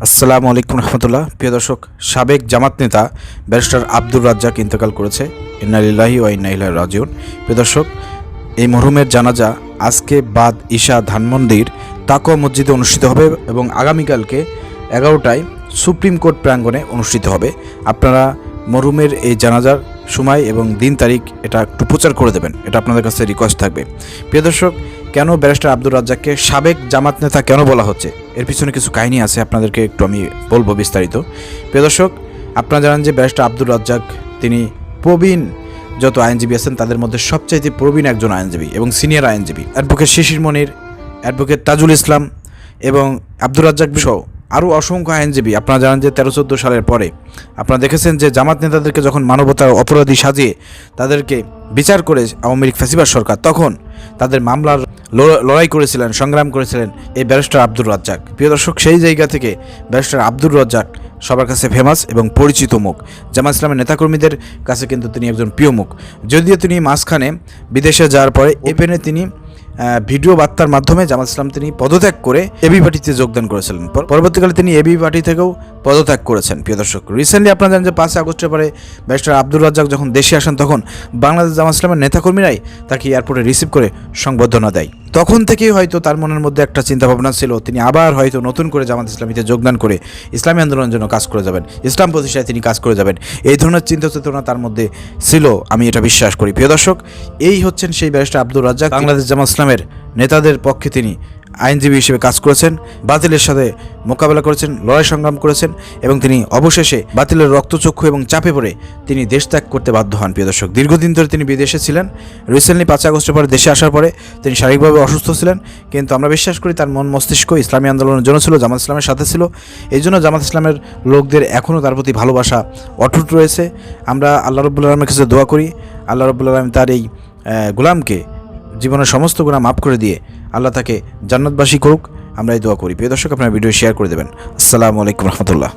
আসসালামু আলাইকুম রহমতুল্লাহ। প্রিয় দর্শক, সাবেক জামাত নেতা ব্যারিস্টার আব্দুর রাজ্জাক ইন্তেকাল করেছে। ইন্না লিল্লাহি ওয়া ইন্না ইলাইহি রাজিউন। প্রিয় দর্শক, এই মরহুমের জানাজা আজকে বাদ ঈশা ধানমন্ডির তাকওয়া মসজিদে অনুষ্ঠিত হবে এবং আগামীকালকে 11টায় সুপ্রিম কোর্ট প্রাঙ্গণে অনুষ্ঠিত হবে। আপনারা মরহুমের এই জানাজার সময় এবং দিন তারিখ এটা একটু প্রচার করে দেবেন, এটা আপনাদের কাছে রিকোয়েস্ট থাকবে। প্রিয় দর্শক, কেন ব্যারিস্টার আব্দুর রাজ্জাককে সাবেক জামাত নেতা কেন বলা হচ্ছে, এর পিছনে কিছু কাহিনী আছে, আপনাদেরকে একটু আমি বলবো বিস্তারিত। প্রিয় দর্শক, আপনারা জানেন যে ব্যারিস্টার আব্দুর রাজ্জাক তিনি প্রবীণ যত আইনজীবী আছেন তাদের মধ্যে সবচাইতে প্রবীণ একজন আইনজীবী এবং সিনিয়র আইনজীবী। অ্যাডভোকেট শিশির মনির, অ্যাডভোকেট তাজুল ইসলাম এবং আব্দুর রাজ্জাক সহ আরও অসংখ্য আইনজীবী। আপনারা জানেন যে 13-14 সালের পরে আপনারা দেখেছেন যে জামাত নেতাদেরকে যখন মানবতার অপরাধী সাজিয়ে তাদেরকে বিচার করে আওয়ামী লীগ ফ্যাসিবাদ সরকার, তখন তাদের মামলার লড়াই করেছিলেন, সংগ্রাম করেছিলেন এই ব্যারিস্টার আব্দুর রাজ্জাক। প্রিয় দর্শক, সেই জায়গা থেকে ব্যারিস্টার আব্দুর রাজ্জাক সবার কাছে ফেমাস এবং পরিচিত মুখ। জামাত ইসলামের নেতাকর্মীদের কাছে কিন্তু তিনি একজন প্রিয় মুখ। যদিও তিনি মাঝখানে বিদেশে যাওয়ার পরে ওপেনে তিনি ভিডিও বার্তার মাধ্যমে জামাত ইসলাম তিনি পদত্যাগ করে এবি পার্টিতে যোগদান করেছিলেন। পরবর্তীকালে তিনি এবি পার্টি থেকেও পদত্যাগ করেছেন। প্রিয় দর্শক, রিসেন্টলি আপনারা জানেন যে 5 আগস্টের পরে ব্যারিস্টার আব্দুর রাজ্জাক যখন দেশে আসেন, তখন বাংলাদেশ জামাত ইসলামের নেতাকর্মীরাই তাকে এয়ারপোর্টে রিসিভ করে সংবর্ধনা দেয়। তখন থেকেই হয়তো তার মনের মধ্যে একটা চিন্তাভাবনা ছিল তিনি আবার হয়তো নতুন করে জামাত ইসলামীতে যোগদান করে ইসলামী আন্দোলনের জন্য কাজ করে যাবেন, ইসলাম প্রতিষ্ঠায় তিনি কাজ করে যাবেন। এই ধরনের চিন্তা চেতনা তার মধ্যে ছিল, আমি এটা বিশ্বাস করি। প্রিয় দর্শক, এই হচ্ছেন সেই ব্যারিস্টার আব্দুর রাজ্জাক। বাংলাদেশ জামাত ইসলামের নেতাদের পক্ষে তিনি আইনজীবী হিসেবে কাজ করেছেন, বাতিলের সাথে মোকাবেলা করেছেন, লড়াই সংগ্রাম করেছেন এবং তিনি অবশেষে বাতিলের রক্তচক্ষু এবং চাপে পড়ে তিনি দেশ ত্যাগ করতে বাধ্য হন। প্রিয় দর্শক, দীর্ঘদিন ধরে তিনি বিদেশে ছিলেন। রিসেন্টলি 5 আগস্টের পরে দেশে আসার পরে তিনি শারীরিকভাবে অসুস্থ ছিলেন, কিন্তু আমরা বিশ্বাস করি তার মন মস্তিষ্ক ইসলামী আন্দোলনের জন্য ছিল, জামাত ইসলামের সাথে ছিল। এই জন্য জামাত ইসলামের লোকদের এখনও তার প্রতি ভালোবাসা অটুট রয়েছে। আমরা আল্লাহ রাব্বুল আলামিনের কাছে দোয়া করি, আল্লাহ রাব্বুল আলামিন তার এই গোলামকে জীবনের সমস্ত গুনাহ মাফ করে দিয়ে আল্লাহ তাকে জান্নাতবাসী করুক, আমরা এই দোয়া করি। প্রিয় দর্শক, আপনারা ভিডিও শেয়ার করে দেবেন। আসসালামু আলাইকুম রহমতুল্লাহ।